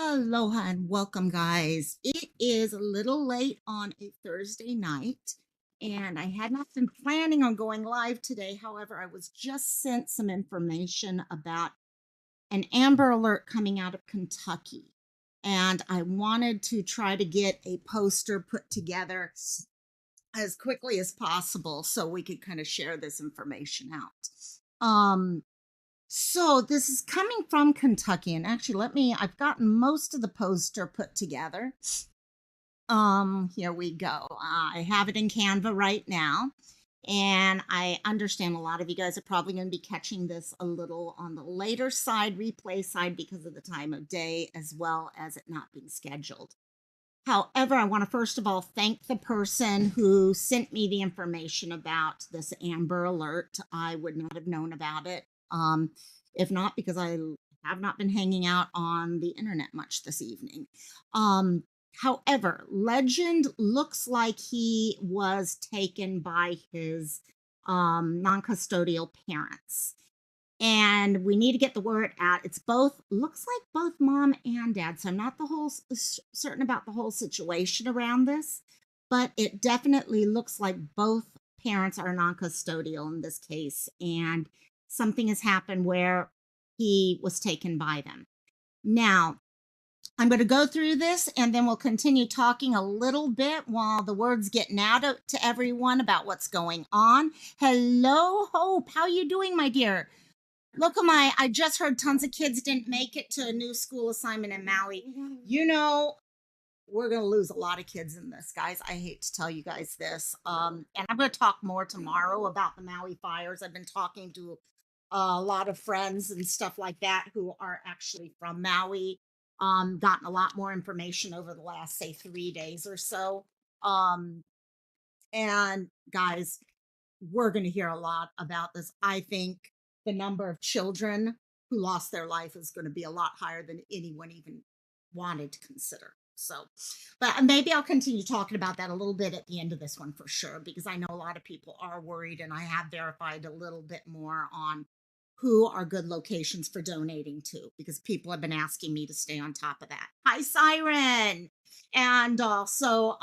Aloha and welcome, guys. It is a little late on a Thursday night, and I had not been planning on going live today. However, I was just sent some information about an Amber Alert coming out of Kentucky, and I wanted to try to get a poster put together as quickly as possible so we could kind of share this information out. So this is coming from Kentucky, and actually, I've gotten most of the poster put together. Here we go. I have it in Canva right now, and I understand a lot of you guys are probably going to be catching this a little on the later side, replay side, because of the time of day, as well as it not being scheduled. However, I want to first of all thank the person who sent me the information about this Amber Alert. I would not have known about it if not because I have not been hanging out on the internet much this evening. However, Legend looks like he was taken by his non-custodial parents. And we need to get the word out. It's both, looks like both mom and dad. So I'm not certain about the whole situation around this, but it definitely looks like both parents are non-custodial in this case. And something has happened where he was taken by them. Now, I'm going to go through this and then we'll continue talking a little bit while the word's getting out to everyone about what's going on. Hello, Hope. How are you doing, my dear? Look at I just heard tons of kids didn't make it to a new school assignment in Maui. You know, we're going to lose a lot of kids in this, guys. I hate to tell you guys this. And I'm going to talk more tomorrow about the Maui fires. I've been talking to a lot of friends and stuff like that who are actually from Maui. Gotten a lot more information over the last, say, 3 days or so. And guys, we're going to hear a lot about this. I think the number of children who lost their life is going to be a lot higher than anyone even wanted to consider. So, but maybe I'll continue talking about that a little bit at the end of this one for sure, because I know a lot of people are worried, and I have verified a little bit more on who are good locations for donating to, because people have been asking me to stay on top of that. Hi, Siren. And also,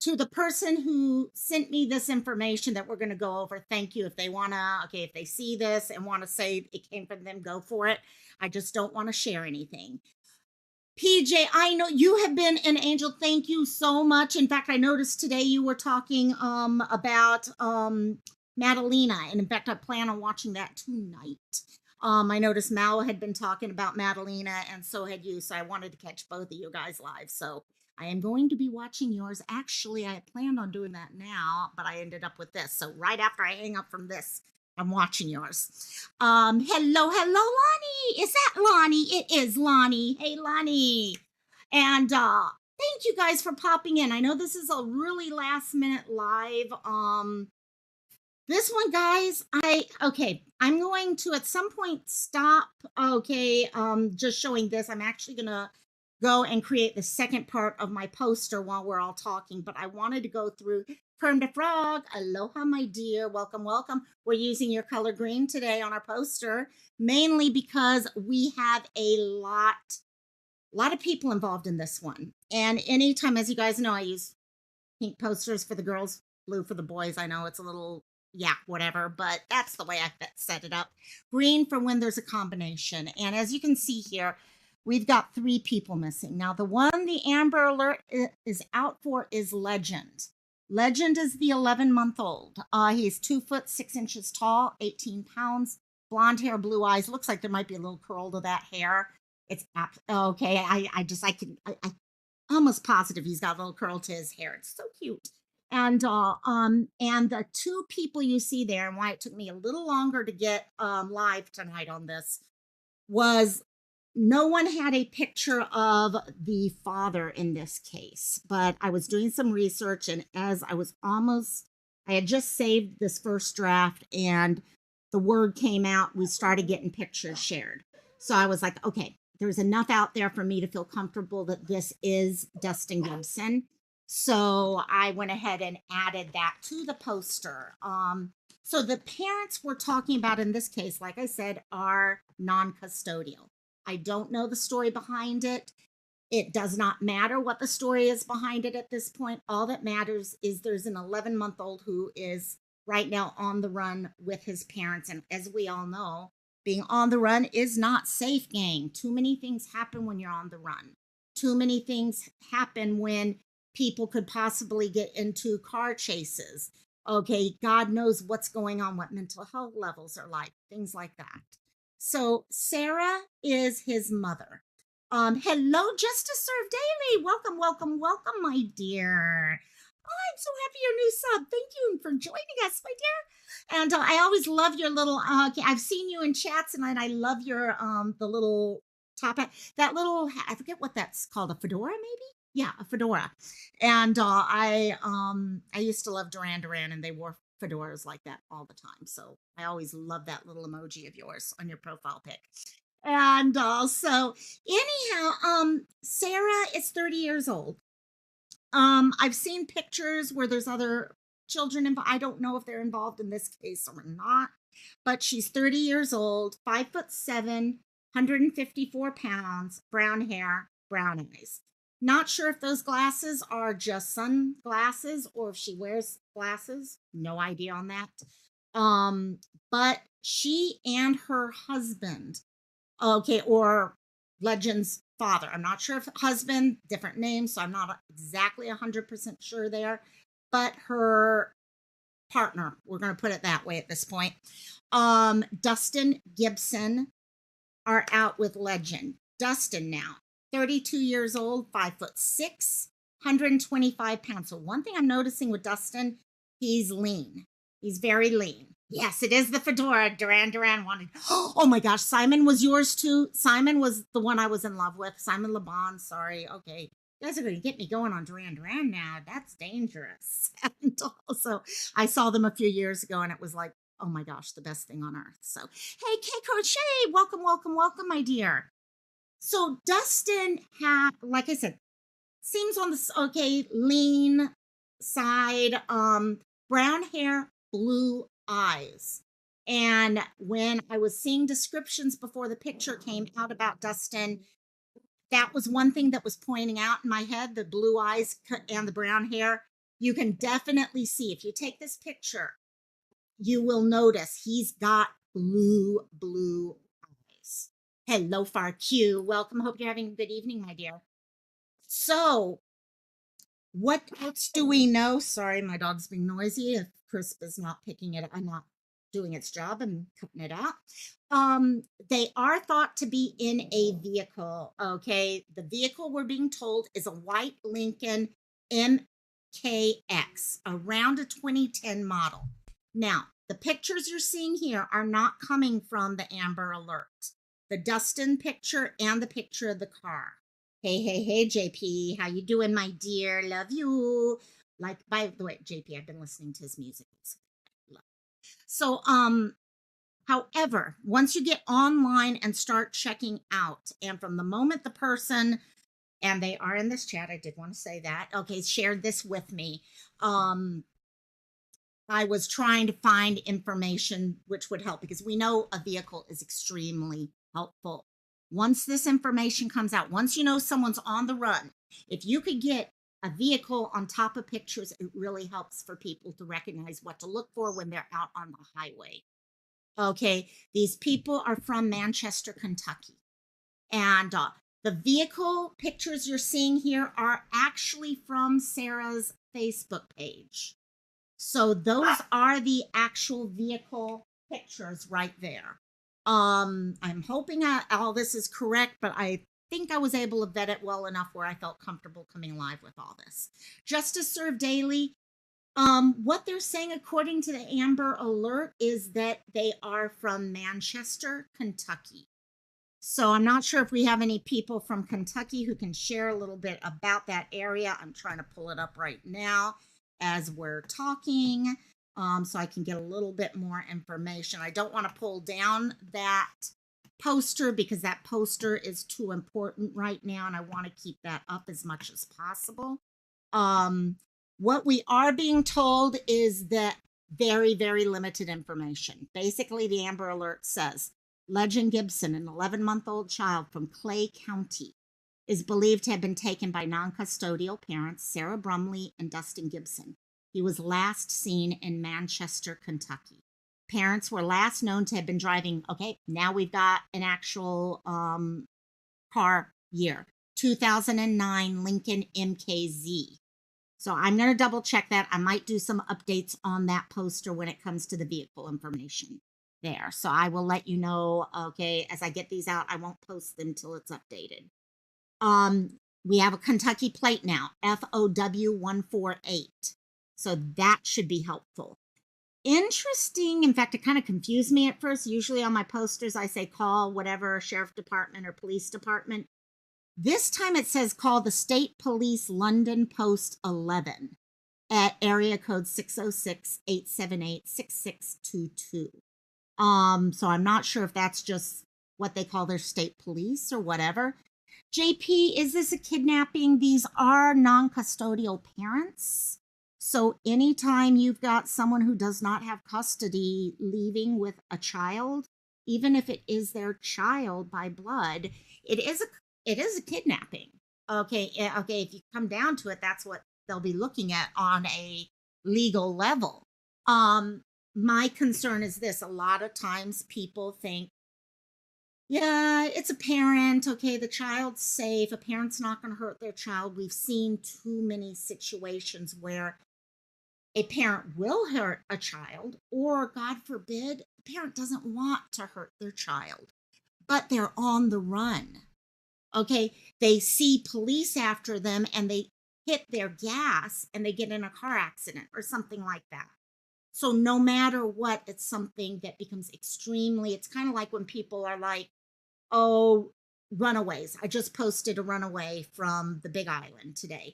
to the person who sent me this information that we're going to go over, thank you. If they want to, okay, if they see this and want to say it came from them, go for it. I just don't want to share anything. PJ, I know you have been an angel. Thank you so much. In fact, I noticed today you were talking about Madalena, and in fact, I plan on watching that tonight. I noticed Mal had been talking about Madalena, and so had you. So I wanted to catch both of you guys live. So I am going to be watching yours. Actually, I had planned on doing that now, but I ended up with this. So right after I hang up from this, I'm watching yours. Hello, Lonnie. Is that Lonnie? It is Lonnie. Hey, Lonnie. And thank you guys for popping in. I know this is a really last minute live. This one, guys, I'm going to at some point stop. Okay, just showing this. I'm actually gonna go and create the second part of my poster while we're all talking, but I wanted to go through Kerm the Frog. Aloha, my dear. Welcome, welcome. We're using your color green today on our poster, mainly because we have a lot of people involved in this one. And anytime, as you guys know, I use pink posters for the girls, blue for the boys. I know it's a little, yeah, whatever, but that's the way I set it up. Green for when there's a combination. And as you can see here, we've got 3 people missing. Now, the one the Amber Alert is out for is Legend. Legend is the 11-month-old. He's 2 foot 6 inches tall, 18 pounds, blonde hair, blue eyes. Looks like there might be a little curl to that hair. It's okay. I almost positive he's got a little curl to his hair. It's so cute. And the 2 people you see there, and why it took me a little longer to get live tonight on this, was no one had a picture of the father in this case. But I was doing some research, and as I had just saved this first draft, and the word came out, we started getting pictures shared. So I was like, okay, there's enough out there for me to feel comfortable that this is Dustin Gibson. So I went ahead and added that to the poster. So the parents we're talking about in this case, like I said, are non-custodial. I don't know the story behind it. It does not matter what the story is behind it at this point. All that matters is there's an 11-month-old who is right now on the run with his parents. And as we all know, being on the run is not safe, gang. Too many things happen when you're on the run. Too many things happen when people could possibly get into car chases. Okay, God knows what's going on, what mental health levels are like, things like that. So Sarah is his mother. Hello, Justice Serve Daily. Welcome, welcome, welcome, my dear. Oh, I'm so happy you're new sub. Thank you for joining us, my dear. And I always love your little. I've seen you in chats, and I love your the little top hat. That little. I forget what that's called. A fedora, maybe. Yeah, a fedora. And I used to love Duran Duran, and they wore fedoras like that all the time. So I always love that little emoji of yours on your profile pic. And so anyhow, Sarah is 30 years old. I've seen pictures where there's other children involved. I don't know if they're involved in this case or not, but she's 30 years old, 5'7", 154 pounds, brown hair, brown eyes. Not sure if those glasses are just sunglasses or if she wears glasses. No idea on that. But she and her husband, okay, or Legend's father. I'm not sure if husband, different name, so I'm not exactly 100% sure there, but her partner, we're going to put it that way at this point. Dustin Gibson are out with Legend. Dustin now, 32 years old, 5'6", 125 pounds. So one thing I'm noticing with Dustin, he's lean. He's very lean. Yes, it is the fedora Duran Duran wanted. Oh my gosh, Simon was yours too. Simon was the one I was in love with. Simon LeBon, sorry. Okay. You guys are going to get me going on Duran Duran now. That's dangerous. And also, I saw them a few years ago and it was like, oh my gosh, the best thing on earth. So, hey, K Crochet, welcome, welcome, welcome, my dear. So, Dustin had, like I said, seems on the okay, lean side, brown hair, blue eyes. And when I was seeing descriptions before the picture came out about Dustin, that was one thing that was pointing out in my head, the blue eyes and the brown hair. You can definitely see if you take this picture, you will notice he's got blue eyes. Hello, Far Q. Welcome. Hope you're having a good evening, my dear. So, what else do we know? Sorry, my dog's being noisy. If Crisp is not picking it, I'm not doing its job and cutting it out. They are thought to be in a vehicle. Okay, the vehicle we're being told is a white Lincoln MKX, around a 2010 model. Now, the pictures you're seeing here are not coming from the Amber Alert. The Dustin picture and the picture of the car. Hey, JP, how you doing, my dear? Love you. Like, by the way, JP, I've been listening to his music. So, however, once you get online and start checking out, and from the moment the person, and they are in this chat, I did want to say that, okay, shared this with me. I was trying to find information which would help because we know a vehicle is extremely helpful. Once this information comes out, once you know someone's on the run, if you could get a vehicle on top of pictures, it really helps for people to recognize what to look for when they're out on the highway. Okay, these people are from Manchester, Kentucky. And the vehicle pictures you're seeing here are actually from Sarah's Facebook page. So those are the actual vehicle pictures right there. I'm hoping all this is correct, but I think I was able to vet it well enough where I felt comfortable coming live with all this. Justice Serve Daily, what they're saying according to the Amber Alert is that they are from Manchester, Kentucky. So I'm not sure if we have any people from Kentucky who can share a little bit about that area. I'm trying to pull it up right now as we're talking, so I can get a little bit more information. I don't want to pull down that poster because that poster is too important right now, and I want to keep that up as much as possible. What we are being told is that very, very limited information. Basically, the Amber Alert says Legend Gibson, an 11-month-old child from Clay County, is believed to have been taken by non-custodial parents Sarah Brumley and Dustin Gibson. He was last seen in Manchester, Kentucky. Parents were last known to have been driving. Okay, now we've got an actual car year, 2009 Lincoln MKZ. So I'm going to double check that. I might do some updates on that poster when it comes to the vehicle information there. So I will let you know, okay, as I get these out. I won't post them till it's updated. We have a Kentucky plate now, FOW 148. So that should be helpful. Interesting. In fact, it kind of confused me at first. Usually on my posters, I say call whatever sheriff department or police department. This time it says call the State Police London Post 11 at area code 606-878-6622. So I'm not sure if that's just what they call their state police or whatever. JP, is this a kidnapping? These are non-custodial parents. So anytime you've got someone who does not have custody leaving with a child, even if it is their child by blood, it is a kidnapping. Okay, if you come down to it, that's what they'll be looking at on a legal level. My concern is this: a lot of times people think, yeah, it's a parent. Okay, the child's safe. A parent's not going to hurt their child. We've seen too many situations where a parent will hurt a child, or God forbid, the parent doesn't want to hurt their child, but they're on the run. Okay, they see police after them and they hit their gas and they get in a car accident or something like that. So no matter what, it's something that becomes extremely, it's kind of like when people are like, oh, runaways. I just posted a runaway from the Big Island today.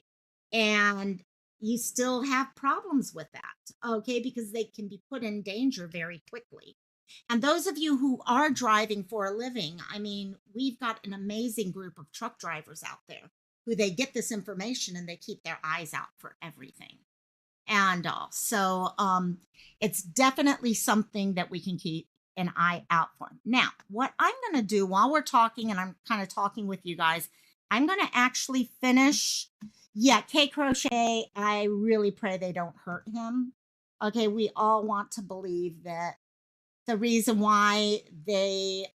And you still have problems with that, okay, because they can be put in danger very quickly. And those of you who are driving for a living, I mean, we've got an amazing group of truck drivers out there who they get this information and they keep their eyes out for everything. And so it's definitely something that we can keep an eye out for. Now, what I'm going to do while we're talking, and I'm kind of talking with you guys, I'm going to actually finish. Yeah, K Crochet, I really pray they don't hurt him. Okay, we all want to believe that the reason why they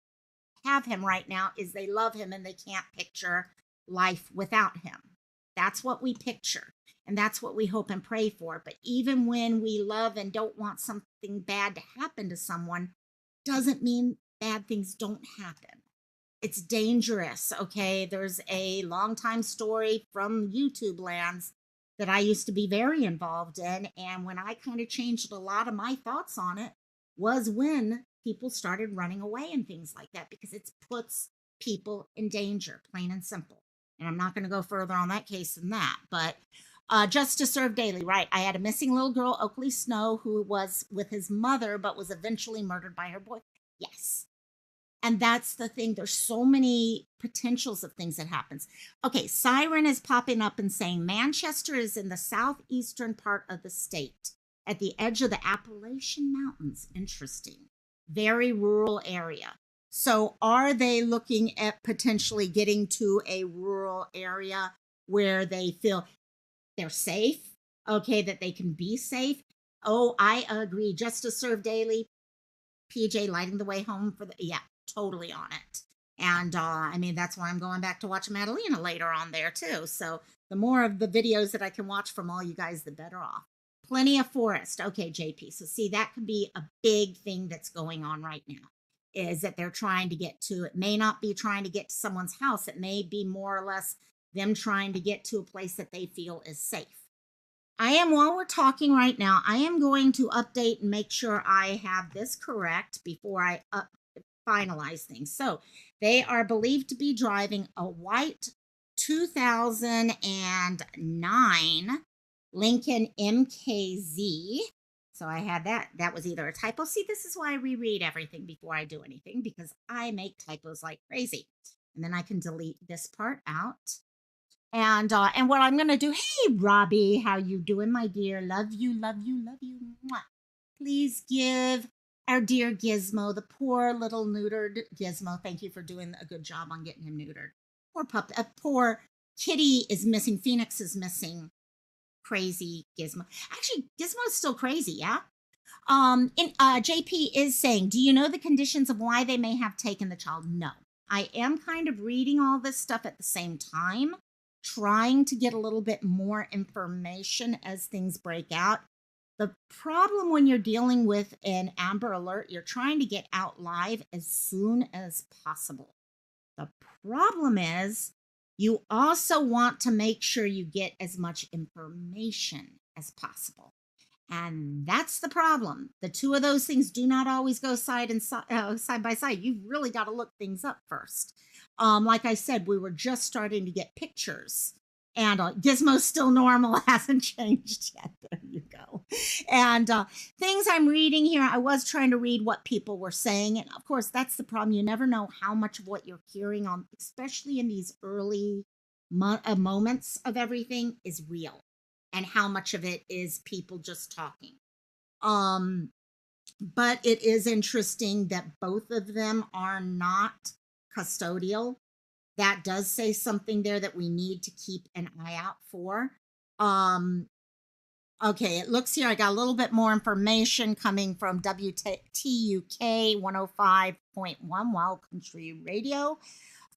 have him right now is they love him and they can't picture life without him. That's what we picture. And that's what we hope and pray for. But even when we love and don't want something bad to happen to someone, doesn't mean bad things don't happen. It's dangerous, okay? There's a long time story from YouTube lands that I used to be very involved in. And when I kind of changed a lot of my thoughts on it was when people started running away and things like that, because it puts people in danger, plain and simple. And I'm not going to go further on that case than that. But just to serve daily, right? I had a missing little girl, Oakley Snow, who was with his mother, but was eventually murdered by her boy. Yes. And that's the thing. There's so many potentials of things that happens. Okay, Siren is popping up and saying Manchester is in the southeastern part of the state at the edge of the Appalachian Mountains. Interesting. Very rural area. So are they looking at potentially getting to a rural area where they feel they're safe? Okay, that they can be safe. Oh, I agree. Just to serve daily. PJ lighting the way home for the, yeah, totally on it. And I mean, that's why I'm going back to watch Madalena later on there too. So the more of the videos that I can watch from all you guys, the better off. Plenty of forest. Okay, JP. So see, that could be a big thing that's going on right now, is that they're trying to get to, it may not be trying to get to someone's house. It may be more or less them trying to get to a place that they feel is safe. While we're talking right now, I am going to update and make sure I have this correct before I finalize things. So they are believed to be driving a white 2009 Lincoln MKZ. So I had that. That was either a typo. See, this is why I reread everything before I do anything, because I make typos like crazy. And then I can delete this part out. And what I'm going to do, hey, Robbie, how you doing, my dear? Love you, love you, love you. Mwah. Please give Our dear Gizmo, the poor little neutered Gizmo. Thank you for doing a good job on getting him neutered. Poor pup. Poor Kitty is missing. Phoenix is missing. Crazy Gizmo. Actually, Gizmo's still crazy. Yeah. JP is saying, do you know the conditions of why they may have taken the child? No. I am kind of reading all this stuff at the same time, trying to get a little bit more information as things break out. The problem when you're dealing with an Amber Alert, you're trying to get out live as soon as possible. The problem is you also want to make sure you get as much information as possible. And that's the problem. The two of those things do not always go side by side. You've really got to look things up first. Like I said, we were just starting to get pictures, and Gizmo's still normal, hasn't changed yet. There you go. And things I'm reading here, I was trying to read what people were saying, and of course, that's the problem. You never know how much of what you're hearing on, especially in these early moments of everything, is real, and how much of it is people just talking. But it is interesting that both of them are not custodial. That does say something there that we need to keep an eye out for. Okay, it looks here, I got a little bit more information coming from WTUK 105.1 Wild Country Radio.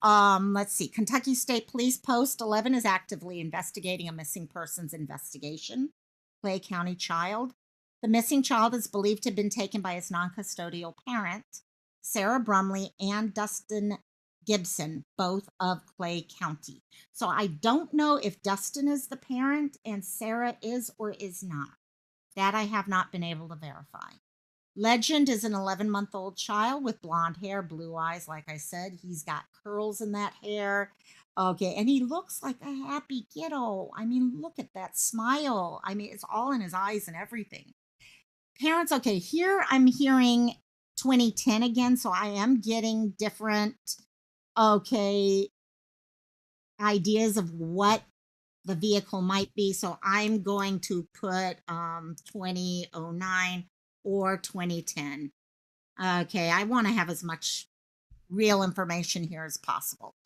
Let's see. Kentucky State Police Post 11 is actively investigating a missing persons investigation. Clay County child. The missing child is believed to have been taken by his non-custodial parent, Sarah Brumley and Dustin Gibson, both of Clay County. So I don't know if Dustin is the parent and Sarah is or is not. That I have not been able to verify. Legend is an 11-month-old child with blonde hair, blue eyes. Like I said, he's got curls in that hair. Okay, and he looks like a happy kiddo. I mean, look at that smile. I mean, it's all in his eyes and everything. Parents, okay, here I'm hearing 2010 again, so I am getting different, okay, ideas of what the vehicle might be. So I'm going to put 2009 or 2010. Okay, I want to have as much real information here as possible.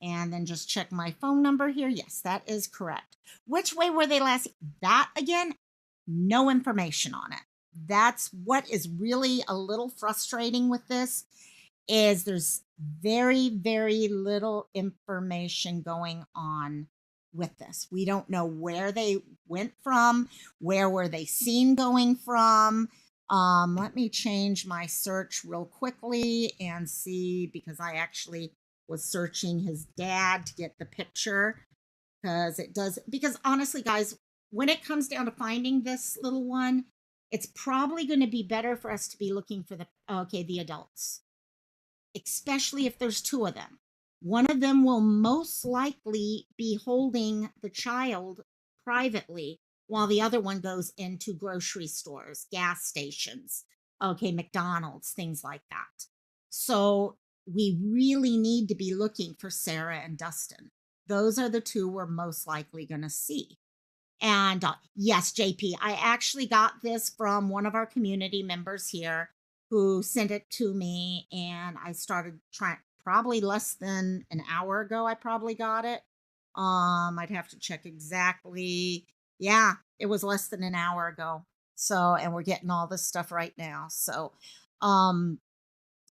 And then just check my phone number here. Yes, that is correct. Which way were they last? That again, no information on it. That's what is really a little frustrating with this, is there's very, very little information going on with this. We don't know where they went from, where were they seen going from. Let me change my search real quickly and see, because I actually was searching his dad to get the picture, because honestly, guys, when it comes down to finding this little one, it's probably going to be better for us to be looking for the adults, especially if there's two of them. One of them will most likely be holding the child privately, while the other one goes into grocery stores, gas stations, McDonald's, things like that. So we really need to be looking for Sarah and Dustin. Those are the two we're most likely going to see. And yes, JP, I actually got this from one of our community members here who sent it to me, and I started trying, probably less than an hour ago, I probably got it. I'd have to check exactly. Yeah, it was less than an hour ago. So, and we're getting all this stuff right now. So,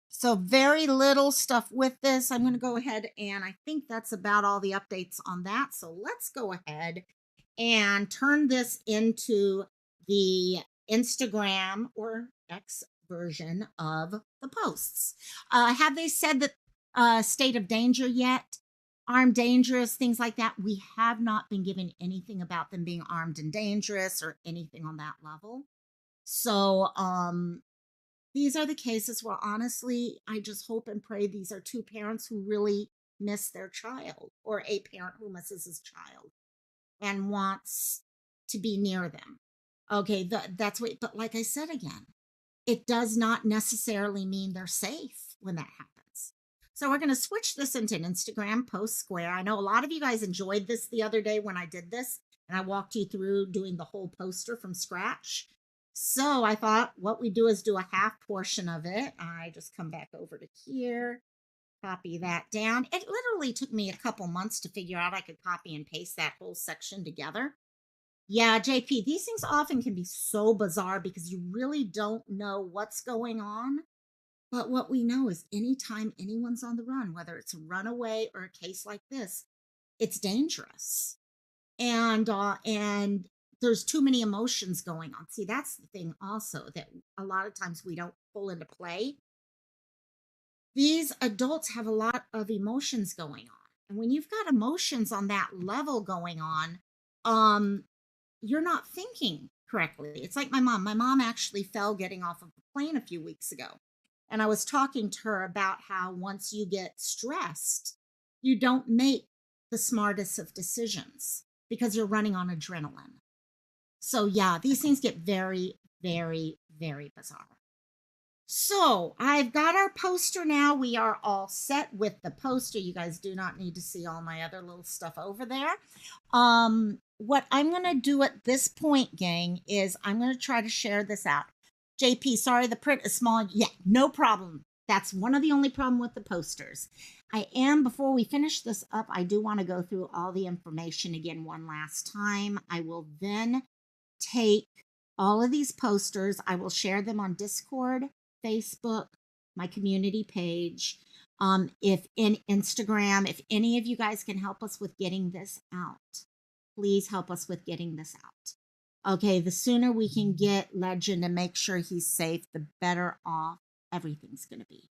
so very little stuff with this. I'm going to go ahead, and I think that's about all the updates on that. So let's go ahead and turn this into the Instagram or X version of the posts. Have they said that state of danger yet? Armed, dangerous, things like that? We have not been given anything about them being armed and dangerous or anything on that level. So these are the cases where honestly, I just hope and pray these are two parents who really miss their child, or a parent who misses his child and wants to be near them. Okay, that's what, but like I said again, it does not necessarily mean they're safe when that happens. So we're going to switch this into an Instagram post square. I know a lot of you guys enjoyed this the other day when I did this, and I walked you through doing the whole poster from scratch. So I thought what we do is do a half portion of it. I just come back over to here, copy that down. It literally took me a couple months to figure out I could copy and paste that whole section together. Yeah, JP, these things often can be so bizarre because you really don't know what's going on. But what we know is anytime anyone's on the run, whether it's a runaway or a case like this, it's dangerous. And there's too many emotions going on. See, that's the thing also that a lot of times we don't pull into play. These adults have a lot of emotions going on. And when you've got emotions on that level going on, um, you're not thinking correctly. It's like my mom. My mom actually fell getting off of a plane a few weeks ago. And I was talking to her about how once you get stressed, you don't make the smartest of decisions because you're running on adrenaline. So, yeah, these things get very, very, very bizarre. So I've got our poster now. We are all set with the poster. You guys do not need to see all my other little stuff over there. What I'm going to do at this point, gang, is I'm going to try to share this out. JP, sorry, the print is small. Yeah, no problem. That's one of the only problem with the posters. Before we finish this up, I do want to go through all the information again one last time. I will then take all of these posters. I will share them on Discord, Facebook, my community page, if in Instagram, if any of you guys can help us with getting this out, please help us with getting this out. Okay, the sooner we can get Legend and make sure he's safe, the better off everything's going to be.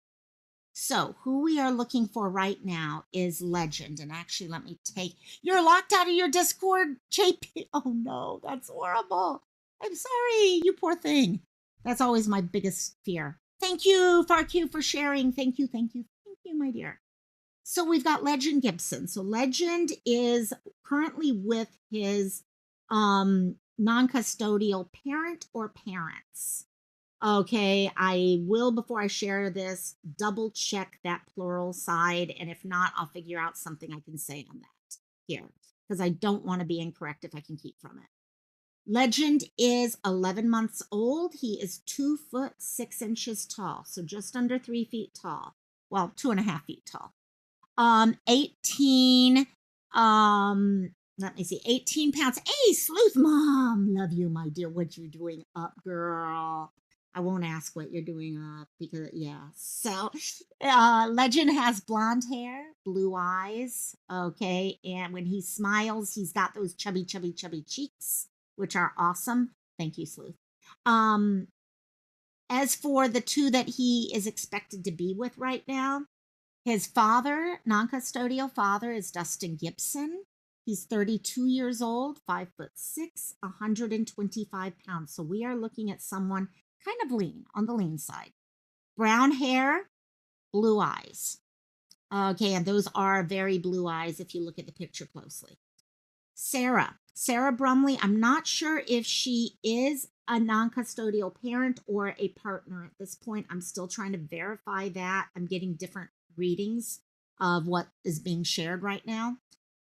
So who we are looking for right now is Legend. And actually, let me take, you're locked out of your Discord, JP. Oh no, that's horrible. I'm sorry, you poor thing. That's always my biggest fear. Thank you, FarQ, for sharing. Thank you, thank you, thank you, my dear. So we've got Legend Gibson. So Legend is currently with his non-custodial parent or parents. Okay, I will, before I share this, double check that plural side. And if not, I'll figure out something I can say on that here because I don't want to be incorrect if I can keep from it. Legend is 11 months old. He is 2 foot 6 inches tall, so just under 3 feet tall. Well, 2.5 feet tall. 18, let me see, 18 pounds. Hey, Sleuth Mom, love you, my dear. What you doing up, girl? I won't ask what you're doing up because, yeah. So, Legend has blonde hair, blue eyes. Okay. And when he smiles, he's got those chubby, chubby, chubby cheeks, which are awesome. Thank you, Sleuth. As for the two that he is expected to be with right now, his father, non-custodial father, is Dustin Gibson. He's 32 years old, 5'6", 125 pounds. So we are looking at someone kind of lean, on the lean side. Brown hair, blue eyes. Okay, and those are very blue eyes if you look at the picture closely. Sarah Brumley, I'm not sure if she is a non-custodial parent or a partner at this point. I'm still trying to verify that. I'm getting different readings of what is being shared right now.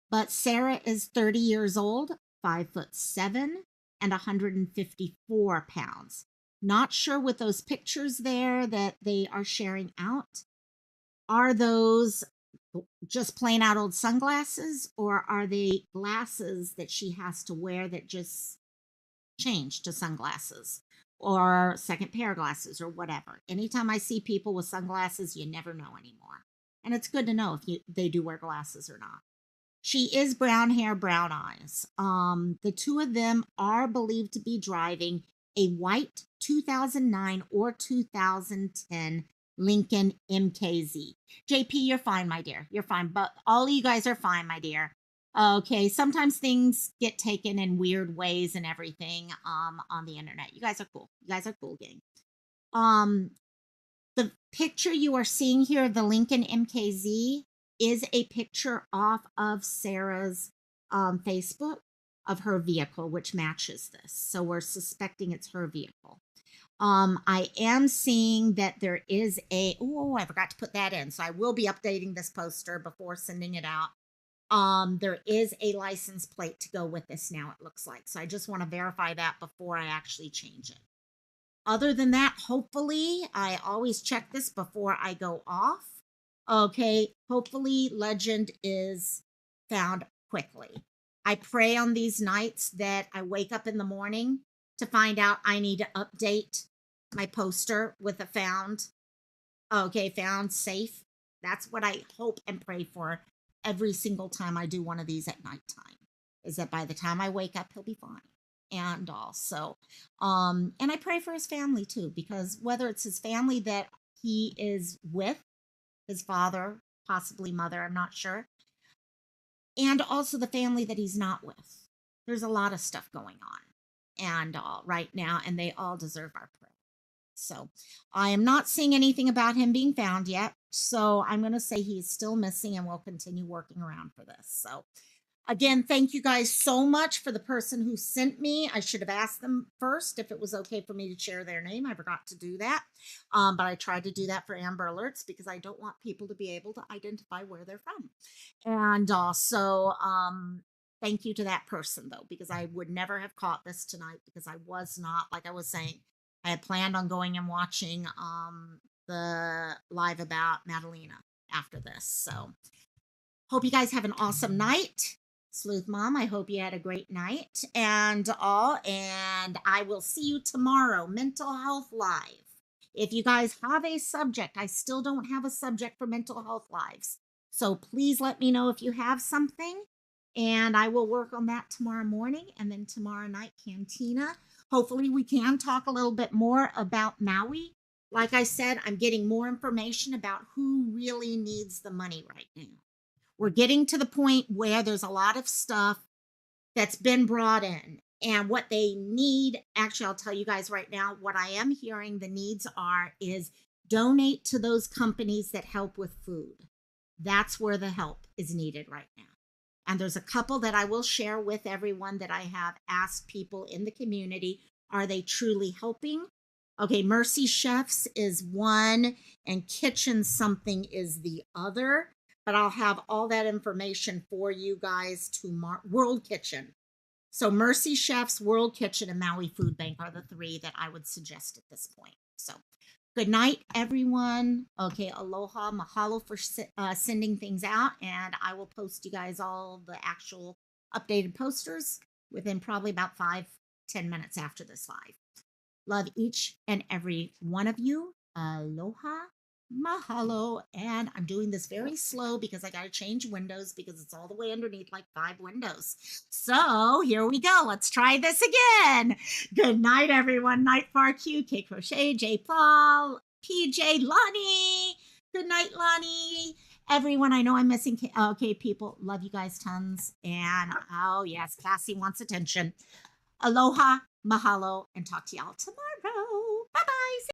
But Sarah is 30 years old, 5'7", and 154 pounds. Not sure with those pictures there that they are sharing out. Are those just plain out old sunglasses, or are they glasses that she has to wear that just change to sunglasses or second pair of glasses or whatever? Anytime I see people with sunglasses, you never know anymore. And it's good to know if they do wear glasses or not. She is brown hair, brown eyes. The two of them are believed to be driving a white 2009 or 2010 Lincoln MKZ. JP, you're fine, my dear. You're fine. But all of you guys are fine, my dear. Okay, sometimes things get taken in weird ways and everything on the internet. You guys are cool. You guys are cool, gang. The picture you are seeing here, the Lincoln MKZ, is a picture off of Sarah's Facebook of her vehicle, which matches this. So we're suspecting it's her vehicle. I am seeing that there is I forgot to put that in. So I will be updating this poster before sending it out. There is a license plate to go with this now, it looks like. So I just want to verify that before I actually change it. Other than that, hopefully, I always check this before I go off. Okay, hopefully, Legend is found quickly. I pray on these nights that I wake up in the morning to find out I need to update my poster with a found. Okay, found safe. That's what I hope and pray for every single time I do one of these at nighttime. Is that by the time I wake up, he'll be fine. And also, and I pray for his family too, because whether it's his family that he is with, his father, possibly mother, I'm not sure, and also the family that he's not with. There's a lot of stuff going on, and right now, and they all deserve our prayer. So I am not seeing anything about him being found yet. So I'm going to say he's still missing, and we'll continue working around for this. So again, thank you guys so much for the person who sent me. I should have asked them first if it was okay for me to share their name. I forgot to do that. But I tried to do that for Amber Alerts because I don't want people to be able to identify where they're from. And also, thank you to that person, though, because I would never have caught this tonight because I was not, like I was saying, I had planned on going and watching the live about Madalena after this. So hope you guys have an awesome night. Sleuth Mom, I hope you had a great night and all. And I will see you tomorrow, Mental Health Live. If you guys have a subject, I still don't have a subject for Mental Health Lives. So please let me know if you have something. And I will work on that tomorrow morning. And then tomorrow night, Cantina. Hopefully we can talk a little bit more about Maui. Like I said, I'm getting more information about who really needs the money right now. We're getting to the point where there's a lot of stuff that's been brought in and what they need. Actually, I'll tell you guys right now, what I am hearing the needs are is donate to those companies that help with food. That's where the help is needed right now. And there's a couple that I will share with everyone that I have asked people in the community, are they truly helping? Okay, Mercy Chefs is one and Kitchen Something is the other. But I'll have all that information for you guys tomorrow. World Kitchen. So Mercy Chefs, World Kitchen, and Maui Food Bank are the three that I would suggest at this point. So good night, everyone. Okay, aloha, mahalo for sending things out. And I will post you guys all the actual updated posters within probably about 5-10 minutes after this live. Love each and every one of you. Aloha. Mahalo. And I'm doing this very slow because I got to change windows because it's all the way underneath like 5 windows. So here we go. Let's try this again. Good night, everyone. Night Far Q, K Crochet, J Paul, PJ, Lonnie. Good night, Lonnie. Everyone, I know I'm missing. Okay, people, love you guys tons. And oh, yes, Cassie wants attention. Aloha, mahalo, and talk to y'all tomorrow.